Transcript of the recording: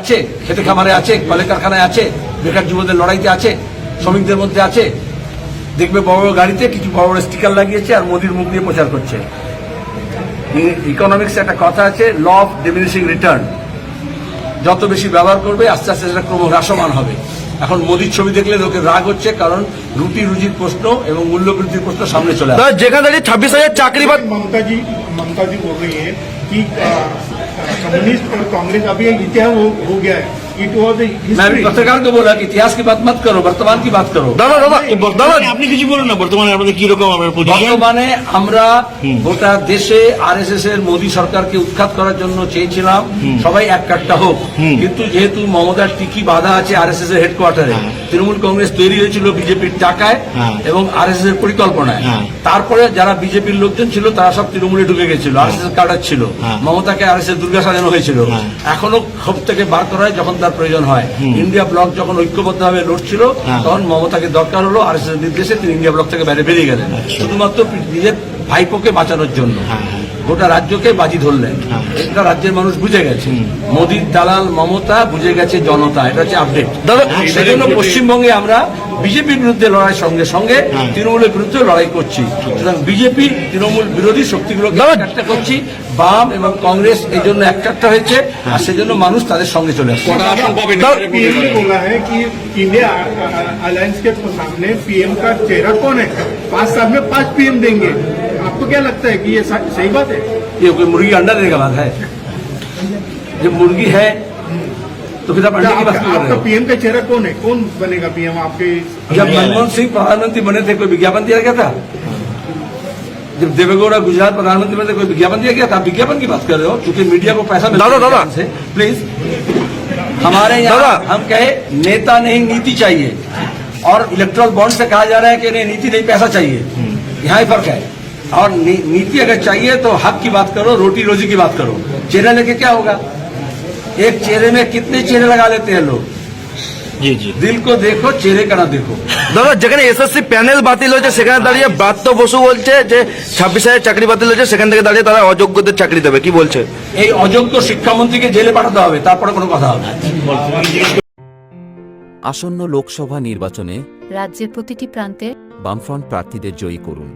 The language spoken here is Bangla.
আছে, খেতে খামারে আছে, কলে কারখানায় আছে, বেকার যুবদের লড়াইতে আছে, শ্রমিকদের মধ্যে আছে। দেখবে বড় বড় গাড়িতে কিছু বড় বড় স্টিকার লাগিয়েছে আর মোদির মুখ দিয়ে প্রচার করছে। ইকোনমিক্সে একটা কথা আছে, ল অফ ডিমিনিশিং রিটার্ন। যত বেশি ব্যবহার করবে আস্তে আস্তে সেটা ক্রমহ্রাসমান হবে। এখন মোদির ছবি দেখলে লোকের রাগ হচ্ছে, কারণ রুটি রুজির প্রশ্ন এবং মূল্যবৃদ্ধির প্রশ্ন সামনে চলে আসে। যেখানে দাঁড়িয়ে 26,000 চাকরি বাদ। ममता जी बोल रही है कि कम्युनिस्ट और कांग्रेस अभी एक इतिहास हो गया है। इट वाज मैं अभी पत्रकार को बोला कि इतिहास की बात मत करो, वर्तमान की बात करो। দাদা দাদা দাদা আপনি কিছু বলুন না, বর্তমানে আপনাদের কি রকম আপনার পজিশন? বর্তমানে আমরা গোটা দেশে আরএসএস এর মোদী সরকারকে উৎখাত করার জন্য চেয়েছিলাম সবাই এক কাট্টা হোক, কিন্তু যেহেতু মমতার টিকি বাধা আছে আরএসএস এর হেডকোয়ার্টারে, তৃণমূল কংগ্রেস তৈরি হয়েছিল বিজেপির টাকায় এবং আরএসএস এর পরিকল্পনায়। তারপরে যারা বিজেপির লোকজন ছিল তারা সব তৃণমূলে ঢুকে গেছিল, আরএসএস কার্ডার ছিল, মমতাকে আরএসএস দুর্গা সাজানো হয়েছিল। এখনো ক্ষোভ থেকে বার করা হয় যখন তার প্রয়োজন হয়। ইন্ডিয়া ব্লক যখন ঐক্যবদ্ধভাবে লড়ছিল তখন মমতাকে দরকার হলো, আরএসএস এর নির্দেশে তিনি ইন্ডিয়া ব্লক থেকে বাইরে বেরিয়ে গেলেন শুধুমাত্র নিজের ভাইপোকে বাঁচানোর জন্য। গোটা রাজ্যকে বাজি ধরলেন। এটা রাজ্যের মানুষ বুঝে গেছে, মোদির দালাল মমতা, বুঝে গেছে জনতা। এটা হচ্ছে আপডেট। সেজন্য পশ্চিমবঙ্গে আমরা বিজেপির বিরুদ্ধে লড়াইয়ের সঙ্গে সঙ্গে তৃণমূলের বিরুদ্ধে লড়াই করছি। সুতরাং বিজেপি তৃণমূল বিরোধী শক্তিগুলোকে একটা করছি, বাম এবং কংগ্রেস এই জন্য একটা হয়েছে, আর সেজন্য মানুষ তাদের সঙ্গে চলে আসছে। पीएम ने बोला है कि इंडिया अलायंस के सामने पीएम का चेहरा कौन है, 5 साल में 5 पीएम देंगे। आपको क्या लगता है कि ये सही बात है? ये कोई मुर्गी अंडा देने का बात है? जब मुर्गी है तो फिर आप अंडे की बात क्यों कर रहे आपका हो? पीएम का चेहरा कौन है, कौन बनेगा पीएम आपके? जब मनमोहन सिंह प्रधानमंत्री बने थे कोई विज्ञापन दिया गया था? जब देवेगौड़ा गुजरात प्रधानमंत्री बने थे कोई विज्ञापन दिया गया था? आप विज्ञापन की बात कर रहे हो क्योंकि मीडिया को पैसा मिलता है दादा से। प्लीज, हमारे यहाँ हम कहे नेता नहीं नीति चाहिए, और इलेक्ट्रल बॉन्ड से कहा जा रहा है कि नहीं नीति नहीं पैसा चाहिए। यहाँ ही फर्क है। और नीति अगर चाहिए तो हक की बात करो, रोटी रोजी की बात करो। चेहरा लेके क्या होगा? एक चेहरे में कितने चेहरे लगा लेते हैं लोग। জি জি, दिल को देखो, चेहरे का ना देखो। দাদা যেখানে এসএসসি প্যানেল বাতিল হয়েছে সেখানে দাঁড়িয়ে ব্রাত্য বসু বলছে যে 26,000 চাকরি বাতিল হয়েছে, সেখান থেকে দাঁড়িয়ে তারা অযোগ্যদের চাকরি দেবে, কি বলছে? এই অযোগ্য শিক্ষামন্ত্রীকে জেলে পাঠাতে হবে, তারপরে কোনো কথা হবে। আসন্ন লোকসভা নির্বাচনে রাজ্যের প্রতিটি প্রান্তে বামফ্রন্ট প্রার্থীদের জয়ী করুন।